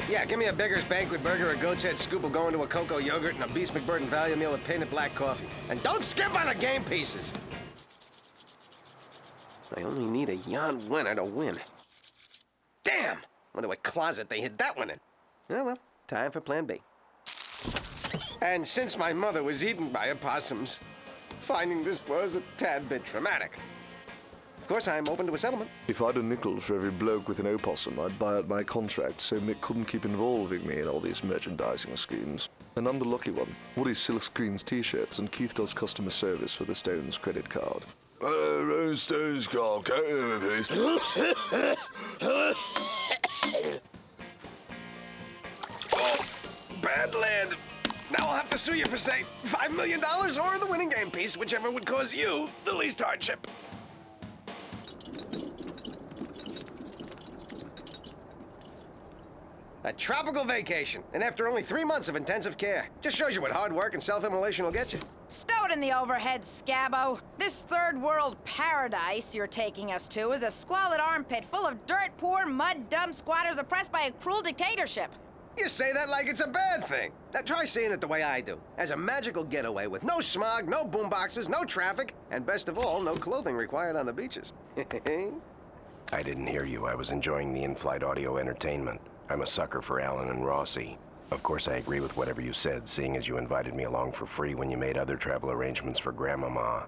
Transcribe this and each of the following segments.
Yeah, give me a Beggar's Banquet burger, a goat's head scoop will go into a cocoa yogurt, and a Beast McBurton value meal with painted black coffee. And don't skip on the game pieces! I only need a Jan winner to win. Damn! Wonder what closet they hid that one in. Oh, well, time for Plan B. And since my mother was eaten by opossums, finding this was a tad bit traumatic. Of course, I'm open to a settlement. If I'd a nickel for every bloke with an opossum, I'd buy out my contract so Mick couldn't keep involving me in all these merchandising schemes. And I'm the lucky one. Woody silkscreens t-shirts and Keith does customer service for the Stones credit card. Rolling Stones card, please. Oh, bad land. Now I'll have to sue you for, say, $5 million or the winning game piece, whichever would cause you the least hardship. A tropical vacation, and after only 3 months of intensive care. Just shows you what hard work and self-immolation will get you. Stow it in the overhead, Scabbo. This third world paradise you're taking us to is a squalid armpit full of dirt-poor, mud-dumb squatters oppressed by a cruel dictatorship. You say that like it's a bad thing. Now try seeing it the way I do. As a magical getaway with no smog, no boomboxes, no traffic, and best of all, no clothing required on the beaches. I didn't hear you. I was enjoying the in-flight audio entertainment. I'm a sucker for Alan and Rossi. Of course, I agree with whatever you said, seeing as you invited me along for free when you made other travel arrangements for Grandmama.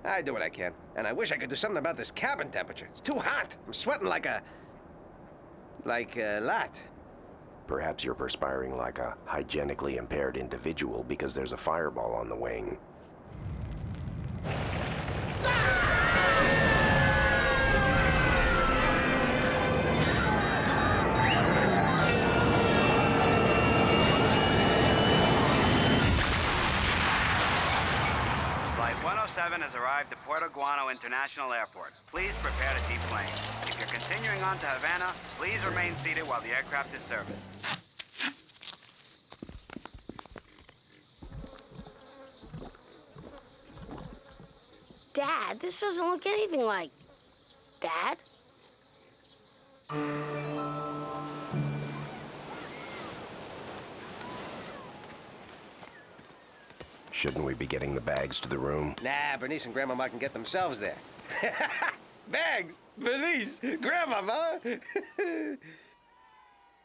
I do what I can, and I wish I could do something about this cabin temperature. It's too hot. I'm sweating like a lot. Perhaps you're perspiring like a hygienically impaired individual because there's a fireball on the wing. Flight 107 has arrived at Puerto Guano International Airport. Please prepare to deplane. If you're continuing on to Havana, please remain seated while the aircraft is serviced. Dad, this doesn't look anything like... Dad? Shouldn't we be getting the bags to the room? Nah, Bernice and Grandmama can get themselves there. Bags! Bernice! Grandmama!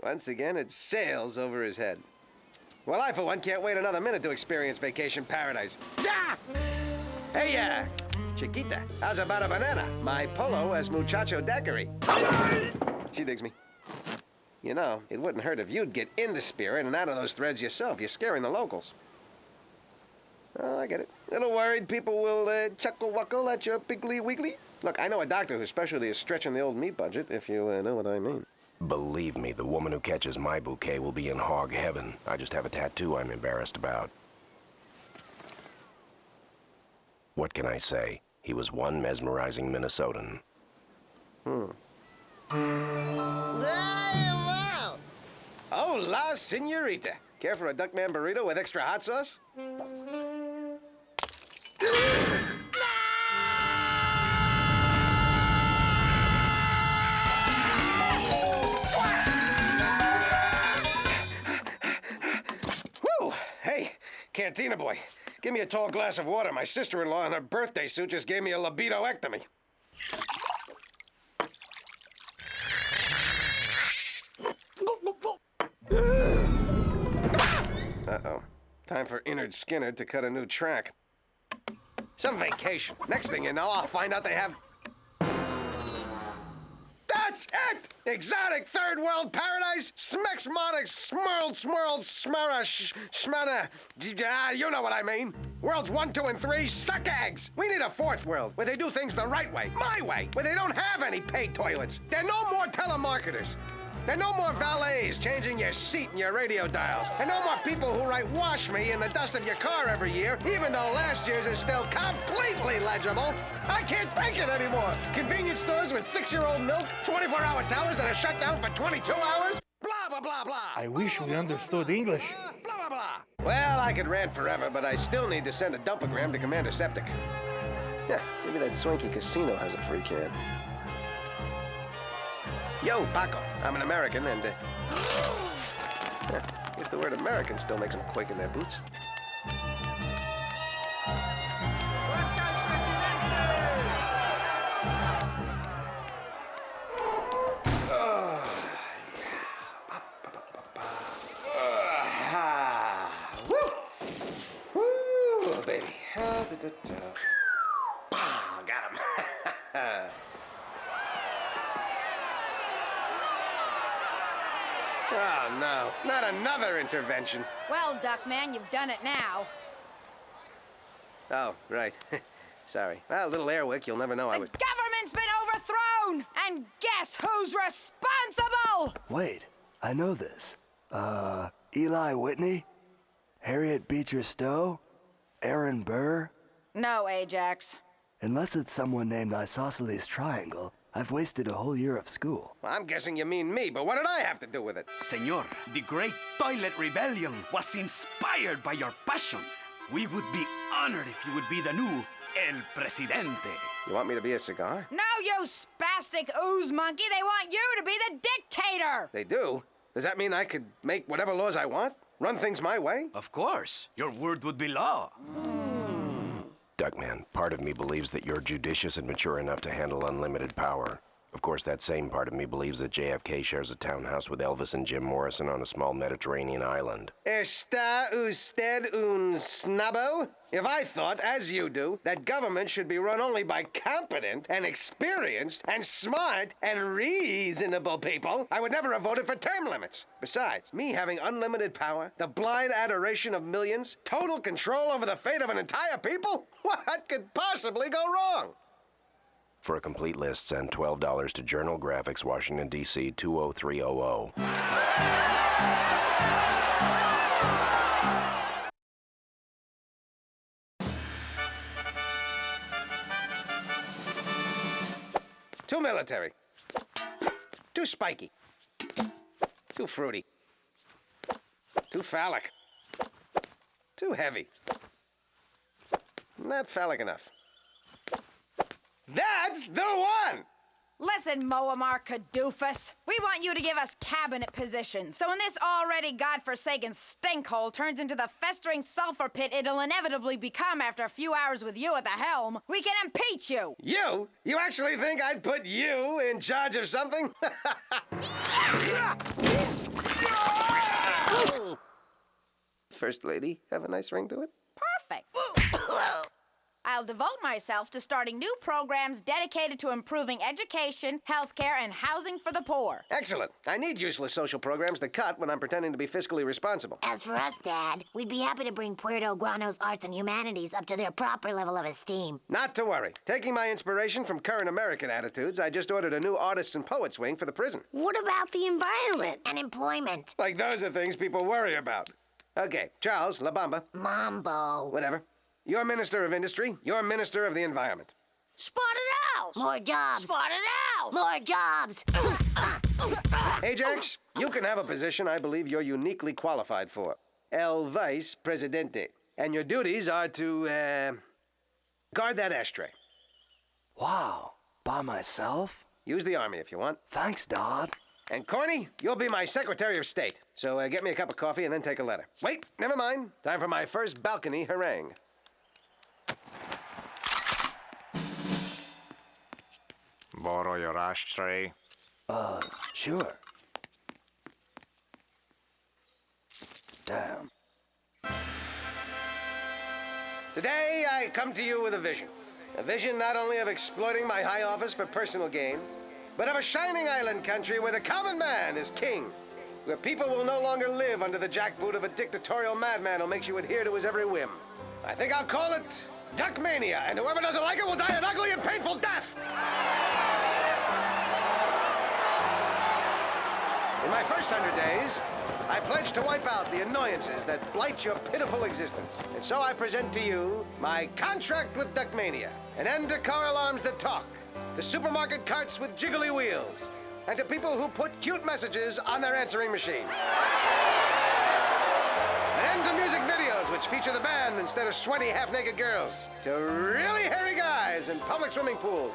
Once again, it sails over his head. Well, I, for one, can't wait another minute to experience vacation paradise. Ah! Hey, Chiquita, how's about a banana? My polo as muchacho daiquiri. She digs me. You know, it wouldn't hurt if you'd get in the spirit and out of those threads yourself. You're scaring the locals. Oh, I get it. Little worried people will chuckle-wuckle at your piggly wiggly. Look, I know a doctor whose specialty is stretching the old meat budget, if you know what I mean. Believe me, the woman who catches my bouquet will be in hog heaven. I just have a tattoo I'm embarrassed about. What can I say? He was one mesmerizing Minnesotan. Hola, senorita. Care for a Duckman burrito with extra hot sauce? Whew! Hey, Cantina boy, give me a tall glass of water. My sister-in-law in her birthday suit just gave me a libidoectomy. Uh-oh. Time for Innard Skinner to cut a new track. Some vacation. Next thing you know, I'll find out they have... That's it! Exotic third world paradise, smexmotic, smurled, smara, you know what I mean. Worlds 1, 2, and 3 suck eggs. We need a fourth world where they do things the right way, my way, where they don't have any paid toilets. There are no more telemarketers. There are no more valets changing your seat and your radio dials. And no more people who write "wash me" in the dust of your car every year, even though last year's is still completely legible. I can't take it anymore. Convenience stores with 6-year-old milk, 24-hour towers that are shut down for 22 hours. Blah, blah, blah, blah. I wish we understood English. Blah, blah, blah. Well, I could rant forever, but I still need to send a dumpagram to Commander Septic. Yeah, maybe that swanky casino has a free can. Yo, Paco. I'm an American, and guess the word American still makes them quake in their boots. Woo, baby. Got him. Oh, no. Not another intervention. Well, Duckman, you've done it now. Oh, right. Sorry. Well, a little airwick, you'll never know I The was... government's been overthrown! And guess who's responsible? Wait, I know this. Eli Whitney? Harriet Beecher Stowe? Aaron Burr? No, Ajax. Unless it's someone named Isosceles Triangle, I've wasted a whole year of school. Well, I'm guessing you mean me, but what did I have to do with it? Senor, the Great Toilet Rebellion was inspired by your passion. We would be honored if you would be the new El Presidente. You want me to be a cigar? No, you spastic ooze monkey. They want you to be the dictator. They do? Does that mean I could make whatever laws I want? Run things my way? Of course. Your word would be law. Duckman, part of me believes that you're judicious and mature enough to handle unlimited power. Of course, that same part of me believes that JFK shares a townhouse with Elvis and Jim Morrison on a small Mediterranean island. Está usted un snobbo? If I thought, as you do, that government should be run only by competent and experienced and smart and reasonable people, I would never have voted for term limits. Besides, me having unlimited power, the blind adoration of millions, total control over the fate of an entire people? What could possibly go wrong? For a complete list, send $12 to Journal Graphics, Washington, D.C. 20300. Too military. Too spiky. Too fruity. Too phallic. Too heavy. Not phallic enough. That's the one! Listen, Moammar Cadoofus. We want you to give us cabinet positions. So when this already godforsaken stinkhole turns into the festering sulfur pit it'll inevitably become after a few hours with you at the helm, we can impeach you. You? You actually think I'd put you in charge of something? First lady, have a nice ring to it? Perfect. I'll devote myself to starting new programs dedicated to improving education, healthcare, and housing for the poor. Excellent. I need useless social programs to cut when I'm pretending to be fiscally responsible. As for us, Dad, we'd be happy to bring Puerto Guano's arts and humanities up to their proper level of esteem. Not to worry. Taking my inspiration from current American attitudes, I just ordered a new artists and poets wing for the prison. What about the environment and employment? Like those are things people worry about. Okay, Charles, La Bamba. Mambo. Whatever. You're Minister of Industry. You're Minister of the Environment. Spotted owls. More jobs. Spotted owls. More jobs. Ajax, you can have a position I believe you're uniquely qualified for. El Vice Presidente. And your duties are to, guard that ashtray. Wow, by myself? Use the army if you want. Thanks, Dodd. And Corny, you'll be my Secretary of State. So get me a cup of coffee and then take a letter. Wait, never mind. Time for my first balcony harangue. Borrow your ashtray? Sure. Damn. Today, I come to you with a vision. A vision not only of exploiting my high office for personal gain, but of a shining island country where the common man is king. Where people will no longer live under the jackboot of a dictatorial madman who makes you adhere to his every whim. I think I'll call it Duckmania, and whoever doesn't like it will die an ugly and painful death. In my first 100 days, I pledge to wipe out the annoyances that blight your pitiful existence. And so I present to you my contract with Duckmania. An end to car alarms that talk, to supermarket carts with jiggly wheels, and to people who put cute messages on their answering machines. An end to music videos which feature the band instead of sweaty half-naked girls. To really hairy guys in public swimming pools.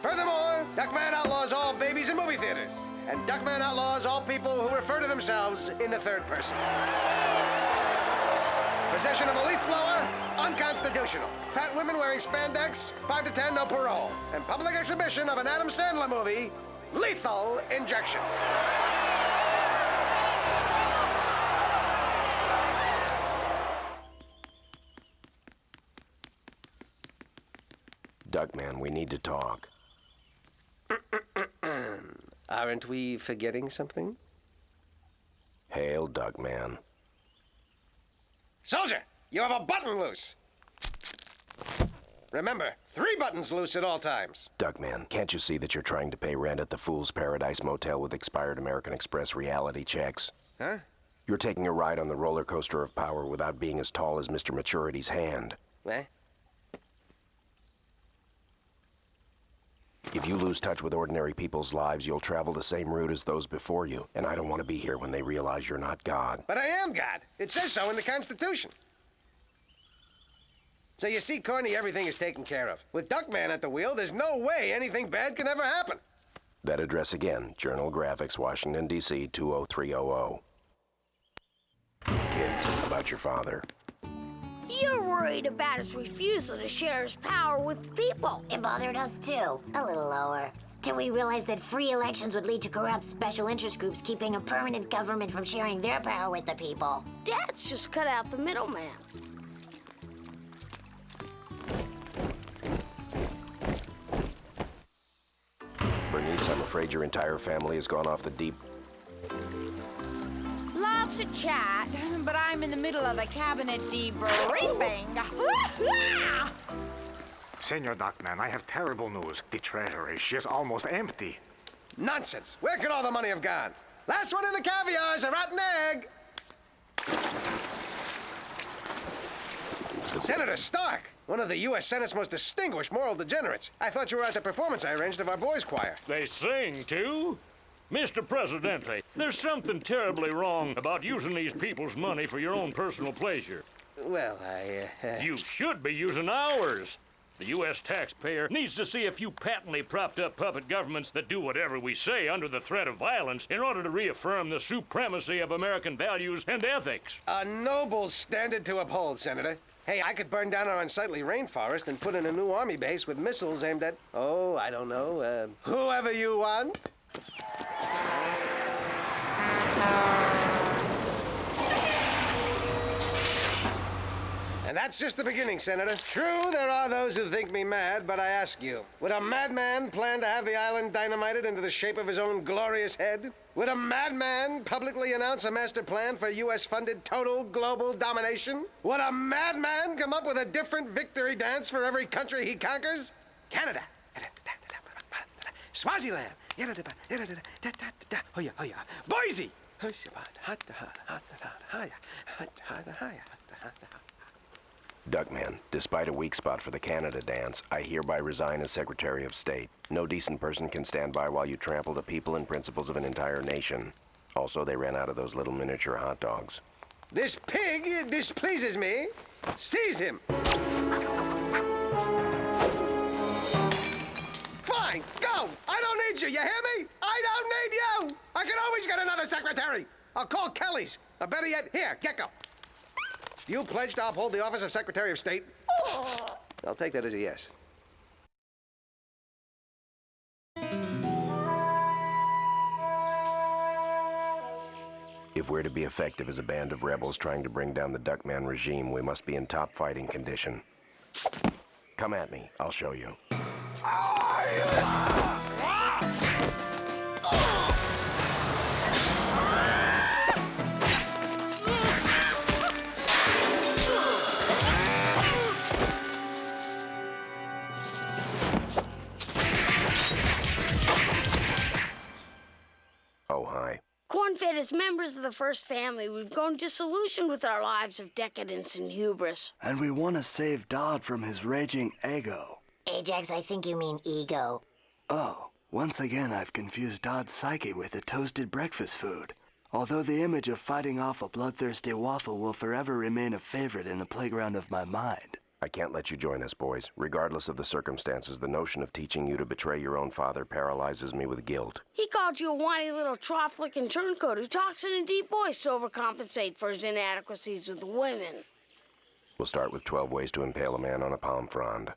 Furthermore, Duckman outlaws all babies in movie theaters. And Duckman outlaws all people who refer to themselves in the third person. Possession of a leaf blower, unconstitutional. Fat women wearing spandex, 5 to 10, no parole. And public exhibition of an Adam Sandler movie, lethal injection. Duckman, we need to talk. Aren't we forgetting something? Hail, Duckman. Soldier, you have a button loose. Remember, 3 buttons loose at all times. Duckman, can't you see that you're trying to pay rent at the Fool's Paradise Motel with expired American Express reality checks? Huh? You're taking a ride on the roller coaster of power without being as tall as Mr. Maturity's hand. Eh? If you lose touch with ordinary people's lives, you'll travel the same route as those before you. And I don't want to be here when they realize you're not God. But I am God. It says so in the Constitution. So you see, Corny, everything is taken care of. With Duckman at the wheel, there's no way anything bad can ever happen. That address again, Journal Graphics, Washington, D.C., 20300. Kids, about your father. You're worried about his refusal to share his power with the people. It bothered us too. A little lower. Till we realized that free elections would lead to corrupt special interest groups keeping a permanent government from sharing their power with the people. Dad's just cut out the middleman. Bernice, I'm afraid your entire family has gone off the deep... Love to chat, but I'm in the middle of a cabinet debriefing. Senor Duckman, I have terrible news. The treasury, she is almost empty. Nonsense. Where could all the money have gone? Last one in the caviar is a rotten egg. Senator Stark, one of the U.S. Senate's most distinguished moral degenerates. I thought you were at the performance I arranged of our boys' choir. They sing, too? Mr. Presidente, there's something terribly wrong about using these people's money for your own personal pleasure. Well, You should be using ours. The U.S. taxpayer needs to see a few patently propped-up puppet governments that do whatever we say under the threat of violence in order to reaffirm the supremacy of American values and ethics. A noble standard to uphold, Senator. Hey, I could burn down our unsightly rainforest and put in a new army base with missiles aimed at, oh, I don't know, whoever you want. And that's just the beginning, Senator. True, there are those who think me mad, but I ask you, would a madman plan to have the island dynamited into the shape of his own glorious head? Would a madman publicly announce a master plan for U.S.-funded total global domination? Would a madman come up with a different victory dance for every country he conquers? Canada. Swaziland. Boise. Duckman, despite a weak spot for the Canada dance, I hereby resign as Secretary of State. No decent person can stand by while you trample the people and principles of an entire nation. Also, they ran out of those little miniature hot dogs. This pig displeases me. Seize him. Fine, go. I don't need you, you hear me? I don't need you. I can always get another secretary. I'll call Kelly's. Or better yet, here, Gecko. You pledge to uphold the office of Secretary of State? I'll take that as a yes. If we're to be effective as a band of rebels trying to bring down the Duckman regime, we must be in top fighting condition. Come at me. I'll show you. Oh, hi. Corn-fed as members of the First Family, we've gone disillusioned with our lives of decadence and hubris. And we want to save Dodd from his raging ego. Ajax, I think you mean ego. Oh, once again I've confused Dodd's psyche with a toasted breakfast food. Although the image of fighting off a bloodthirsty waffle will forever remain a favorite in the playground of my mind. I can't let you join us, boys. Regardless of the circumstances, the notion of teaching you to betray your own father paralyzes me with guilt. He called you a whiny little trough-licking turncoat who talks in a deep voice to overcompensate for his inadequacies with women. We'll start with 12 ways to impale a man on a palm frond.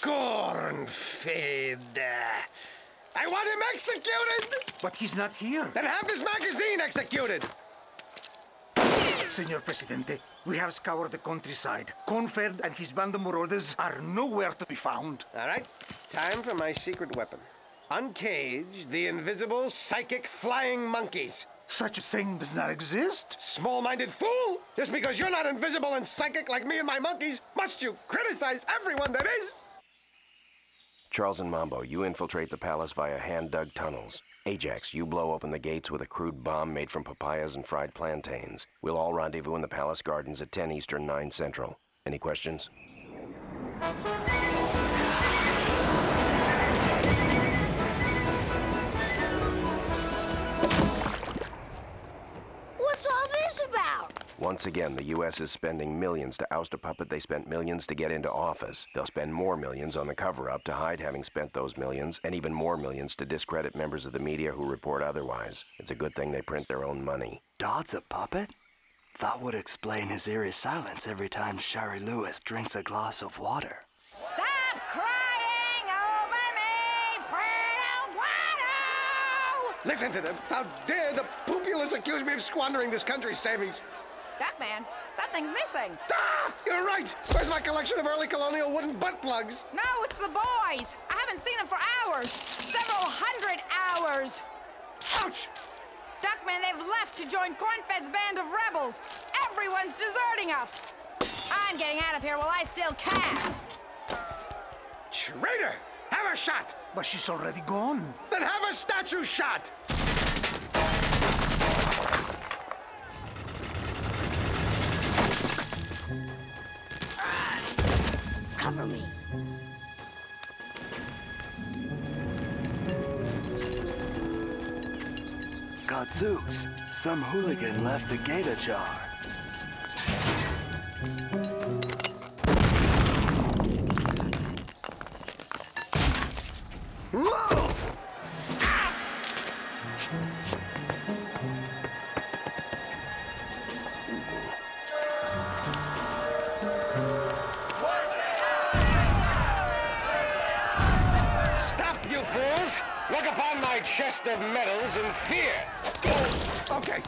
Corn-fed. I want him executed! But he's not here. Then have his magazine executed! Senor Presidente, we have scoured the countryside. Corn-fed and his band of marauders are nowhere to be found. All right, time for my secret weapon. Uncage the invisible psychic flying monkeys. Such a thing does not exist. Small-minded fool! Just because you're not invisible and psychic like me and my monkeys, must you criticize everyone that is? Charles and Mambo, you infiltrate the palace via hand-dug tunnels. Ajax, you blow open the gates with a crude bomb made from papayas and fried plantains. We'll all rendezvous in the palace gardens at 10 Eastern, 9 Central. Any questions? What's all this about? Once again, the U.S. is spending millions to oust a puppet they spent millions to get into office. They'll spend more millions on the cover-up to hide having spent those millions, and even more millions to discredit members of the media who report otherwise. It's a good thing they print their own money. Dodd's a puppet? That would explain his eerie silence every time Shari Lewis drinks a glass of water. Stop crying over me, Puerto Guano! Listen to them. How dare the populace accuse me of squandering this country's savings? Duckman, something's missing. Ah! You're right! Where's my collection of early colonial wooden butt plugs? No, it's the boys. I haven't seen them for hours. Several hundred hours. Ouch! Duckman, they've left to join Cornfed's band of rebels. Everyone's deserting us. I'm getting out of here while I still can. Traitor! Have a shot! But she's already gone. Then have a statue shot! Cover me. Gadzooks, some hooligan left the gate ajar. Whoa! Stop, you fools! Look upon my chest of medals in fear. Okay.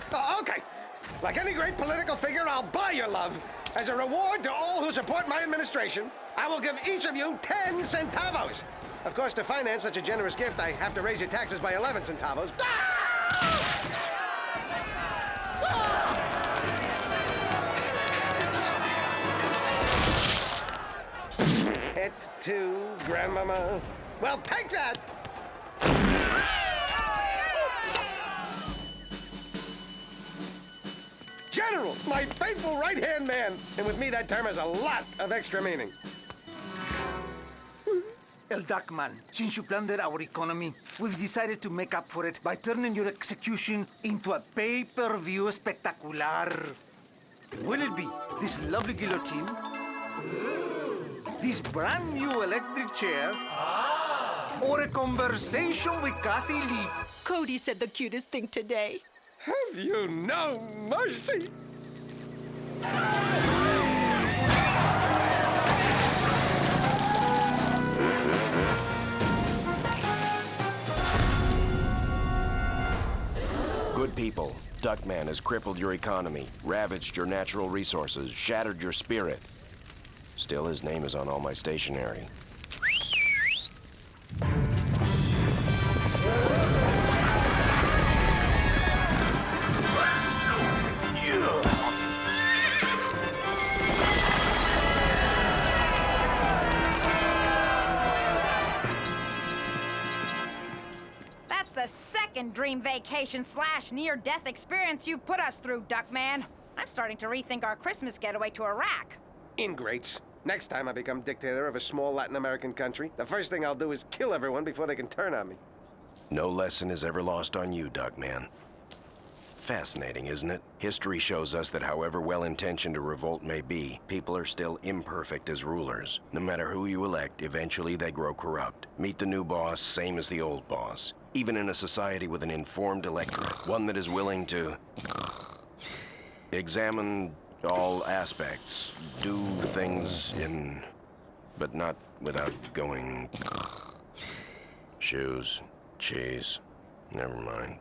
Like any great political figure, I'll buy your love. As a reward to all who support my administration, I will give each of you 10 centavos. Of course, to finance such a generous gift, I have to raise your taxes by 11 centavos. Et tu, Grandmama? Well, take that! General, my faithful right-hand man. And with me, that term has a lot of extra meaning. El Duckman, since you plundered our economy, we've decided to make up for it by turning your execution into a pay-per-view spectacular. Will it be this lovely guillotine? This brand new electric chair? Or a conversation with Kathy Lee? Cody said the cutest thing today. Have you no mercy? Good people, Duckman has crippled your economy, ravaged your natural resources, shattered your spirit. Still, his name is on all my stationery. That's the second dream vacation / near-death experience you've put us through, Duckman. I'm starting to rethink our Christmas getaway to Iraq. Ingrates. Next time I become dictator of a small Latin American country, the first thing I'll do is kill everyone before they can turn on me. No lesson is ever lost on you, Duckman. Fascinating, isn't it? History shows us that however well-intentioned a revolt may be, people are still imperfect as rulers. No matter who you elect, eventually they grow corrupt. Meet the new boss, same as the old boss. Even in a society with an informed electorate, one that is willing to examine all aspects, do things but not without going. Shoes, cheese, never mind.